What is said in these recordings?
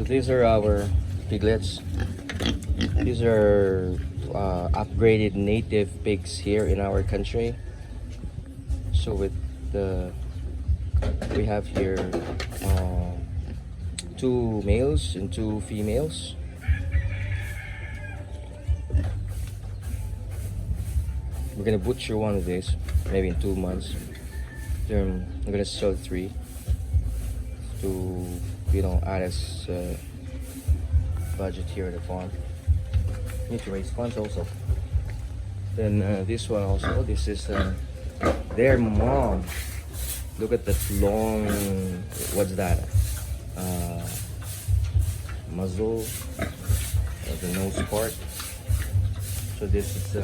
these are our piglets. These are upgraded native pigs here in our country. So with the we have here two males and two females. We're gonna butcher one of these maybe in 2 months. Then I'm gonna sell three to add as budget here at the farm. Need to raise funds also. Then this one also. This is their mom. Look at that long. What's that? Muzzle, the nose part. So this is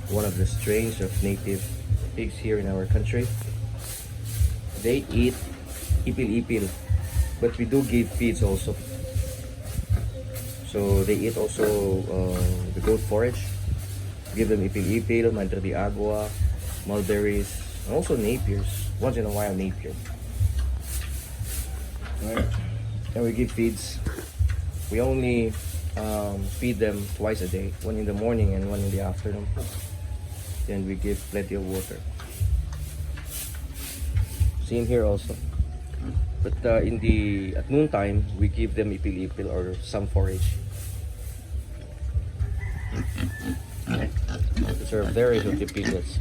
one of the strains of native pigs here in our country. They eat ipil, but we do give feeds also. So they eat also the goat forage. Give them ipil, mantra de agua, mulberries, and also napiers. Once in a while, napier. Right. And we give feeds. We only feed them twice a day, one in the morning and one in the afternoon. Then we give plenty of water. Same here also. But at noontime, we give them ipil or some forage. These are very healthy piglets.